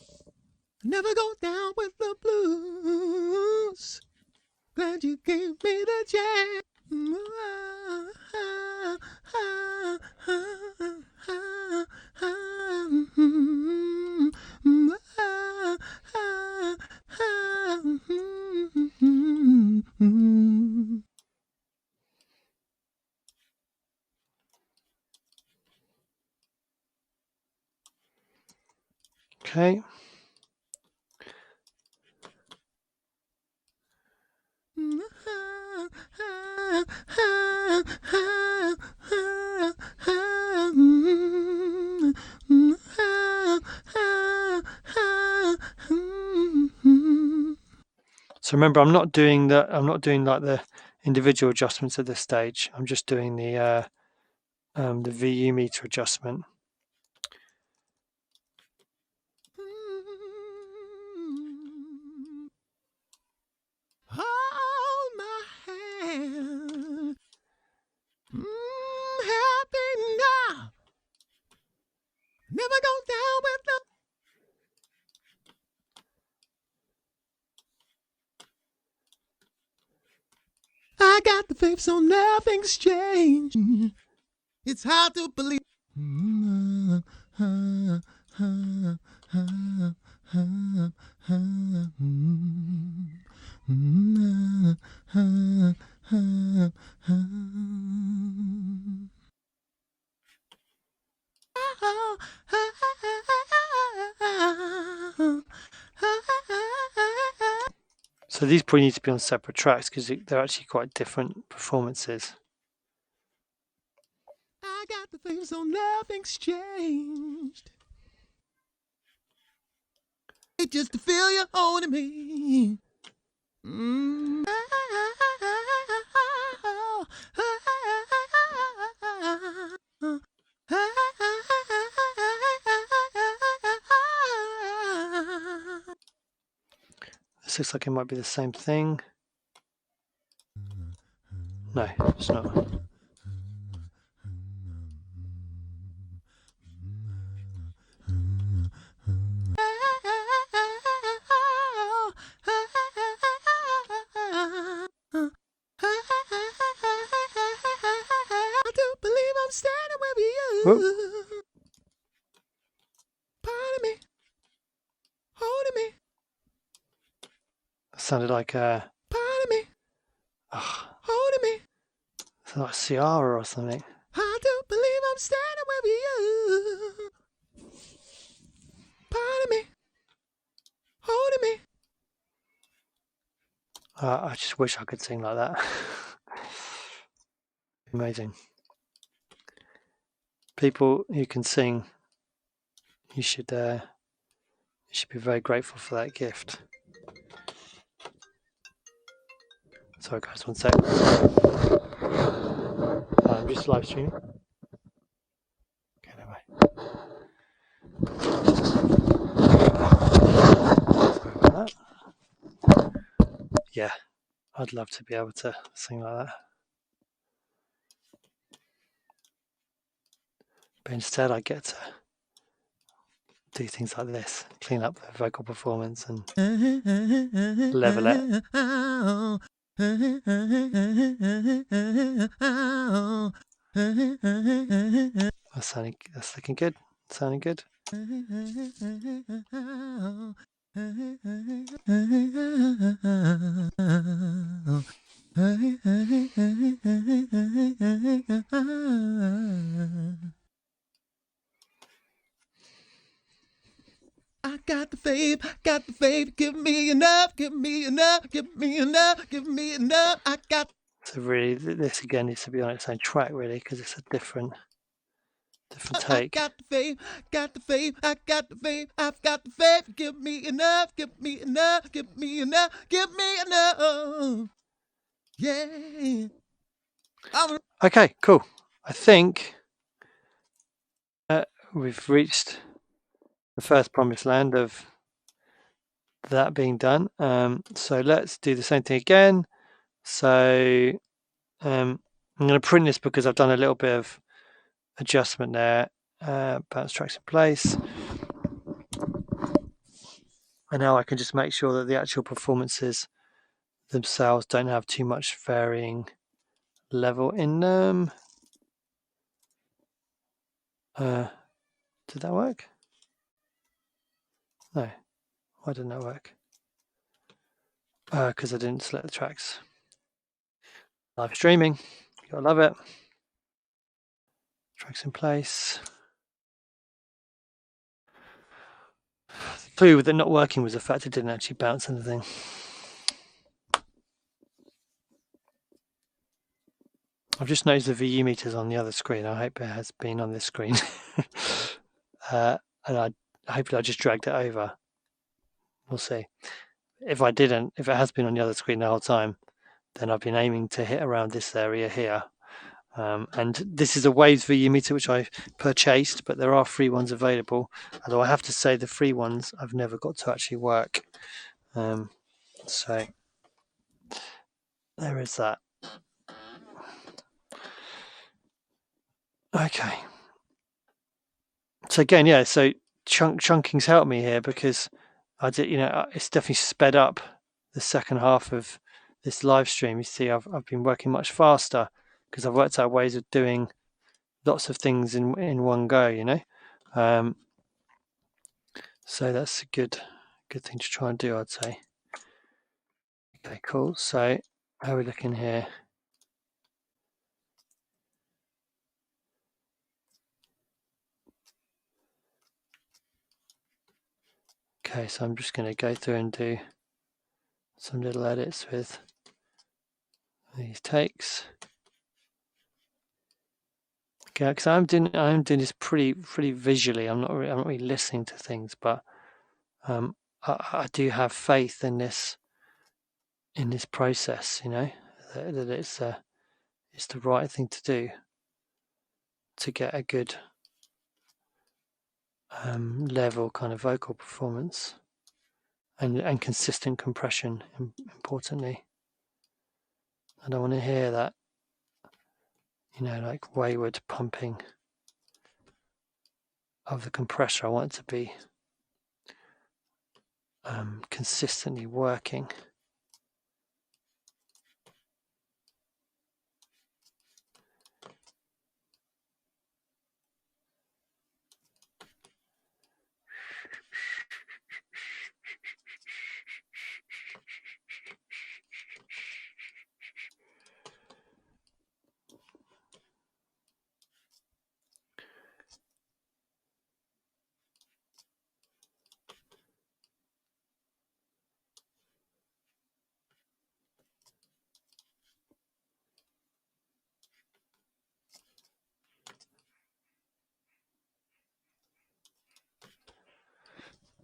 I never go down with the blues. Glad you gave me the chance. Okay. So remember, I'm not doing like the individual adjustments at this stage. I'm just doing the VU meter adjustment. Hold my hand. Happy now. Never go down with the. I got the faith so nothing's changed. It's hard to believe. So these probably need to be on separate tracks because they're actually quite different performances. I got the faith so nothing's changed. It's just to feel you holding me. This looks like it might be the same thing. No, it's not. I do believe I'm standing with you. Whoop. Part of me, holding me. That sounded like a Part of me, holding me. It's like Ciara or something. I do believe I'm standing with you. Part of me, holding me. I just wish I could sing like that. Amazing. People who can sing, you should be very grateful for that gift. Sorry guys, one sec. I'm just live streaming. Okay, no way. Sorry about that. Yeah, I'd love to be able to sing like that. But instead I get to do things like this, clean up the vocal performance and level it. That's looking good. Sounding good. I got the faith, give me enough, give me enough, give me enough, give me enough. I got. So really, this again needs to be on its own track, really, because it's a different take. I got the faith, I got the faith, I've got the faith. Give me enough, give me enough, give me enough, give me enough. Yeah. Okay, cool. I think we've reached the first promised land of that being done. So let's do the same thing again. So I'm going to print this because I've done a little bit of adjustment there. Bounce tracks in place. And now I can just make sure that the actual performances themselves don't have too much varying level in them. Did that work? No. Why didn't that work? Because I didn't select the tracks. Live streaming. You gotta love it. Tracks in place. The clue with it not working was the fact it didn't actually bounce anything. I've just noticed the VU meters on the other screen. I hope it has been on this screen. and hopefully I just dragged it over. We'll see. If I didn't, if it has been on the other screen the whole time, then I've been aiming to hit around this area here. And this is a Waves VU meter which I purchased, but there are free ones available. Although I have to say the free ones I've never got to actually work. So there is that. Okay. So again, yeah. So chunking's helped me here because I did. It's definitely sped up the second half of this live stream. You see, I've been working much faster because I've worked out ways of doing lots of things in one go. So that's a good thing to try and do, I'd say. Okay, cool. So how are we looking here? Okay, so I'm just going to go through and do some little edits with these takes. Okay, because I'm doing this pretty visually. I'm not really listening to things, but I do have faith in this process. That it's the right thing to do to get a good level kind of vocal performance and consistent compression. Importantly, I don't want to hear that, like wayward pumping of the compressor. I want it to be consistently working.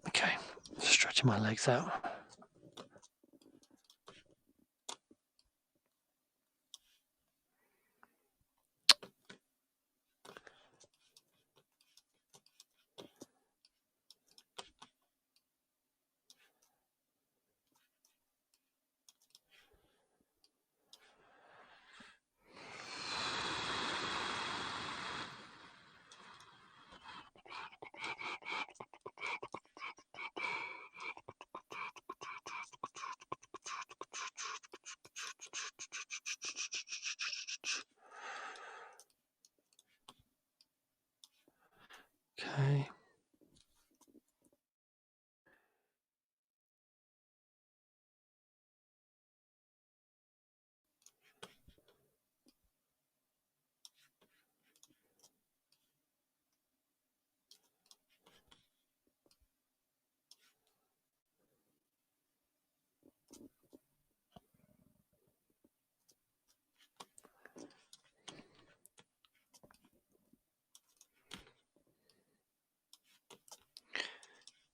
Okay, stretching my legs out. Okay.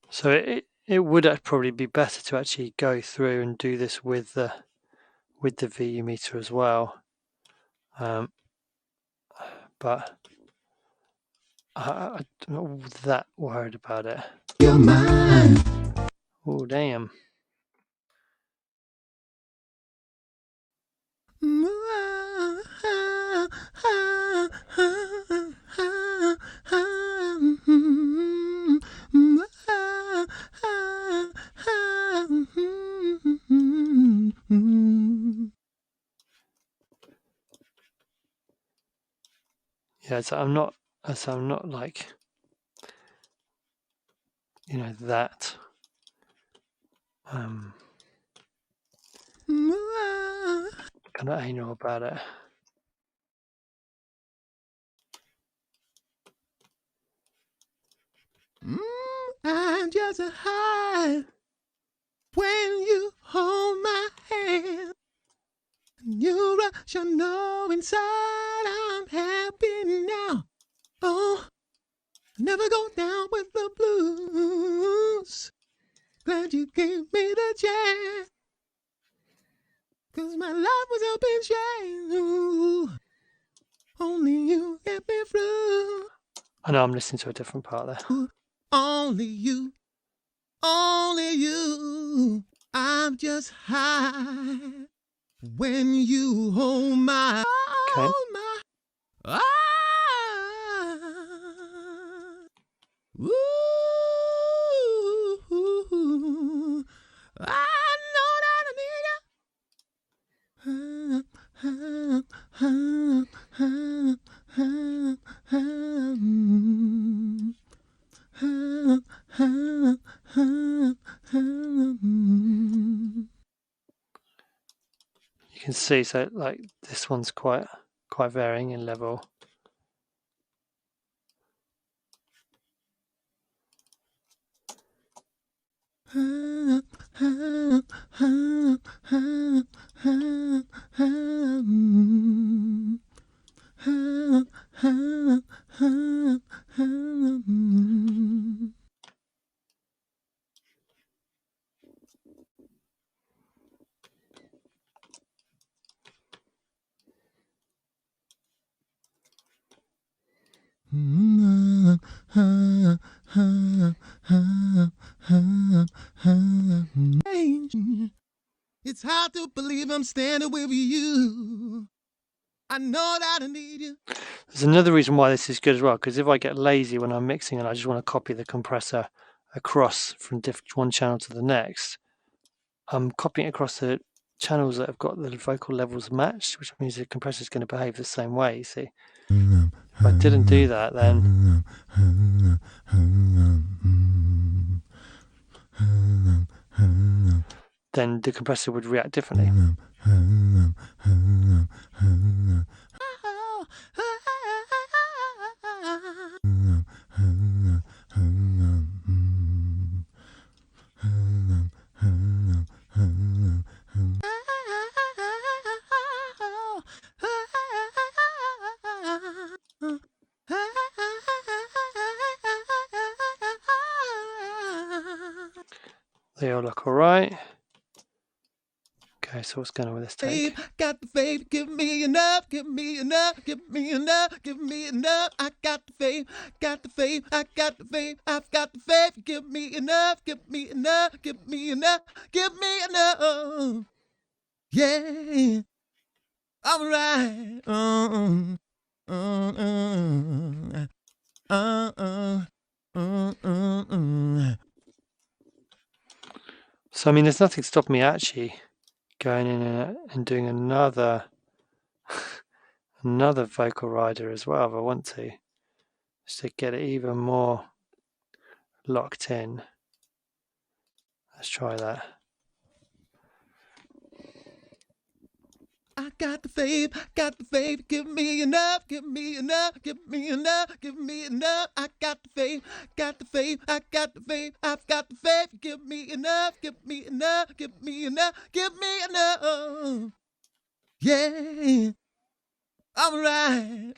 So it would probably be better to actually go through and do this with the VU meter as well, but I'm not that worried about it. Your mind. Oh damn! Yeah, so I'm not like that kind of anal about it. I'm just a high when you hold my hand. You rush, you know inside I'm happy now. Oh, never go down with the blues. Glad you gave me the chance, 'cause my life was up in chains. Ooh, only you get me through. I know I'm listening to a different part there. Ooh, only you, only you. I'm just high when you hold my, Okay. hold my. Ah, ooh, I know that I need you. You can see, so like this one's quite varying in level. It's hard to believe I'm standing with you. I know that I need you. There's another reason why this is good as well, because if I get lazy when I'm mixing and I just want to copy the compressor across from one channel to the next, I'm copying it across the channels that have got the vocal levels matched, which means the compressor is going to behave the same way, you see. If I didn't do that, then the compressor would react differently. They all look all right. Okay, so what's going on with this take? Got the faith, give me enough, give me enough, give me enough, give me enough. I got the faith, got the faith, I got the faith, I've got the faith. Give me enough, give me enough, give me enough, give me enough. Yeah, I'm right. So I mean, there's nothing stopping me actually going in and doing another vocal rider as well if I want to, just to get it even more locked in. Let's try that. I got the faith, give me enough, give me enough, give me enough, give me enough. I got the faith, I got the faith, I've got the faith. Give me enough, give me enough, give me enough, give me enough. Yeah, I'm right.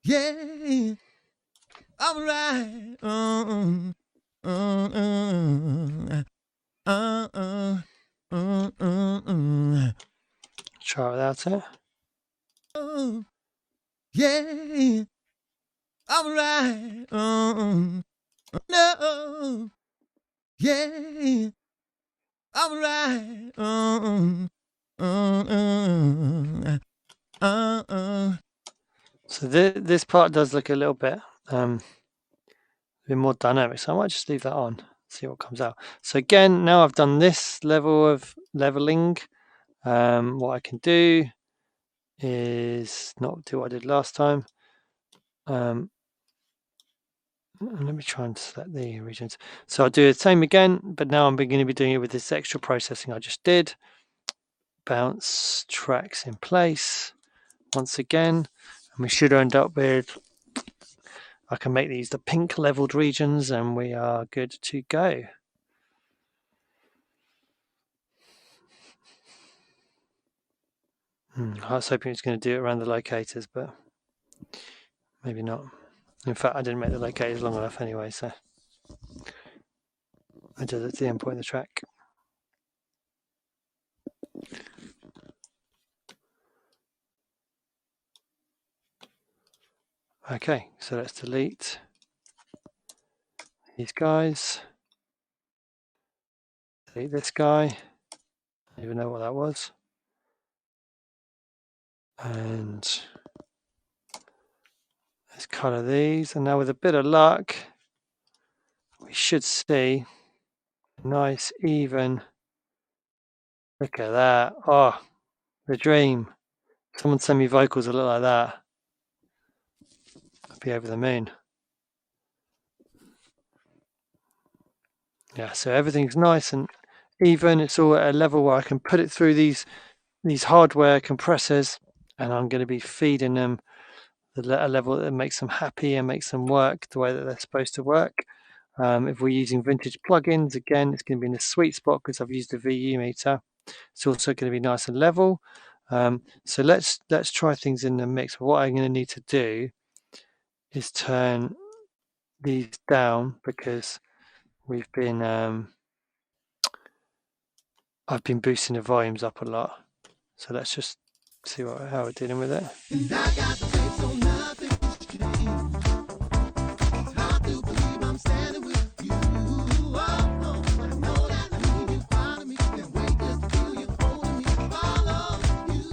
Yeah, I'm right. Try without it. Yeah, I'm right. No. Yeah, I'm right. So this part does look a little bit more dynamic, so I might just leave that on, see what comes out. So again, now I've done this level of leveling, what I can do is not do what I did last time. Let me try and select the regions. So I'll do the same again, but now I'm going to be doing it with this extra processing I just did. Bounce tracks in place once again, and we should end up with, I can make these the pink leveled regions, and we are good to go. I was hoping it was going to do it around the locators, but maybe not. In fact, I didn't make the locators long enough anyway, so I did it at the end point of the track. Okay, so let's delete these guys. Delete this guy. I don't even know what that was. And let's color these. And now with a bit of luck, we should see a nice, even. Look at that. Oh, the dream. Someone send me vocals that look like that. I'd be over the moon. Yeah, so everything's nice and even. It's all at a level where I can put it through these hardware compressors, and I'm going to be feeding them at a level that makes them happy and makes them work the way that they're supposed to work. If we're using vintage plugins, again, it's going to be in the sweet spot because I've used a VU meter. It's also going to be nice and level. So let's try things in the mix. But what I'm going to need to do is turn these down because we've been I've been boosting the volumes up a lot. So let's just see how we're dealing with it. And I got the faith so nothing's changed. It's hard to believe I'm standing with you. Oh, I know that I need you part of me. Can't wait just to feel you holding me. Follow you.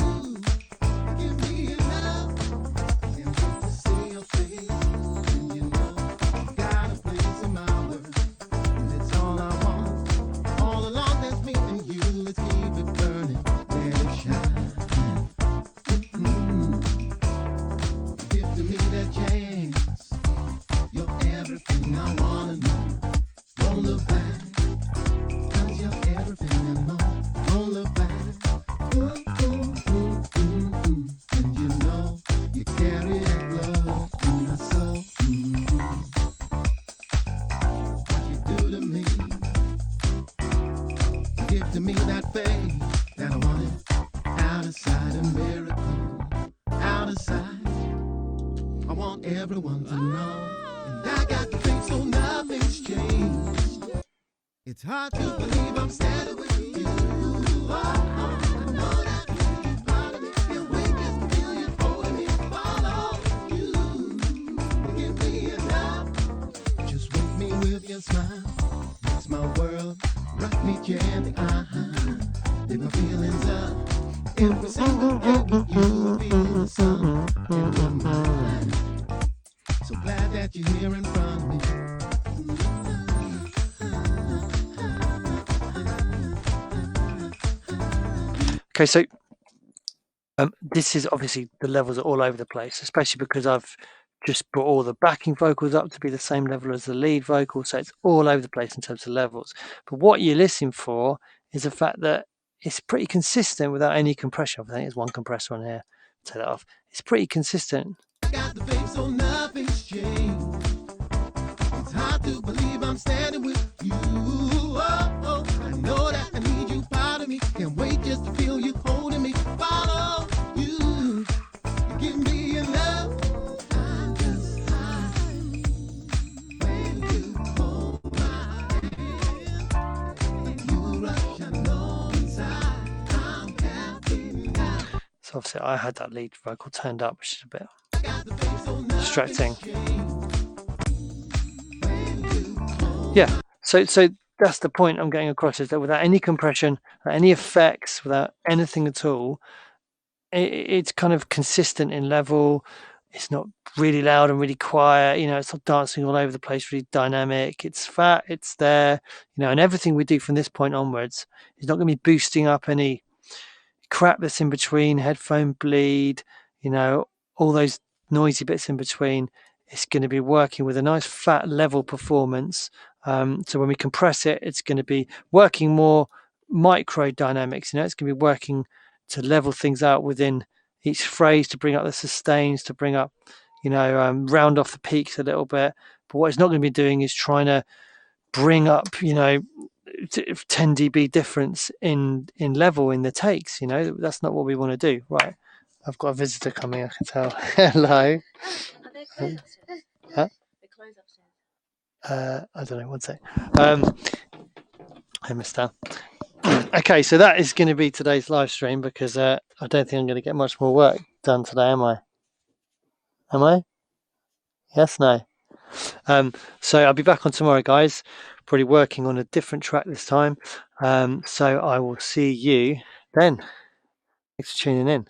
Give me enough. Can't wait to see your face. And you know, you got a place in my world. And it's all I want. All along there's me and you. Let's keep it burning. Let it shine. Give to me that chance. You're everything I wanna know. Don't look back, 'cause you're everything I know. Don't look back. And you know you carry that love in my soul. What you do to me. Give to me that faith that I wanted. Out of sight, a miracle. Out of sight. I want everyone to know. And I got the faith so nothing's changed. It's hard to believe I'm standing with you. I know that you're part of me. Can't wait just to feel you holding me. Follow you. Give me enough. Just wake me with your smile. Makes my world rock me gently. Lift my feelings up. Every single day with you, feel the sun in my mind. So glad that you're here in front of me. Okay, so this is obviously the levels are all over the place, especially because I've just brought all the backing vocals up to be the same level as the lead vocal, so it's all over the place in terms of levels. But what you're listening for is the fact that it's pretty consistent without any compression. I think there's one compressor on here. Take that off. It's pretty consistent. I got the faith so nothing's changed. It's hard to believe I'm standing with you. Oh, I know that I need you part of me. Can't wait just to feel you holding me. Follow you. Give me enough. I'm just high when you hold my hand. And you rush, I know inside I'm happy now. So obviously I had that lead vocal turned up, which is a bit I got the faith so nothing's distracting. changed. Yeah, so that's the point I'm getting across, is that without any compression, without any effects, without anything at all, it's kind of consistent in level. It's not really loud and really quiet, you know, it's not dancing all over the place, really dynamic. It's fat, it's there, you know, and everything we do from this point onwards is not going to be boosting up any crap that's in between, headphone bleed, you know, all those noisy bits in between. It's going to be working with a nice fat level performance. So when we compress it, it's going to be working more micro dynamics. You know, it's going to be working to level things out within each phrase, to bring up the sustains, to bring up, you know, round off the peaks a little bit. But what it's not going to be doing is trying to bring up, you know, 10 dB difference in level in the takes. You know, that's not what we want to do. Right, I've got a visitor coming, I can tell. Hello. Are they closed upstairs? Huh? They're closed upstairs. I don't know, one sec. I missed that. Okay, so that is going to be today's live stream, because I don't think I'm going to get much more work done today, am I? Am I? Yes, no. So I'll be back on tomorrow, guys, probably working on a different track this time. So I will see you then. Thanks for tuning in.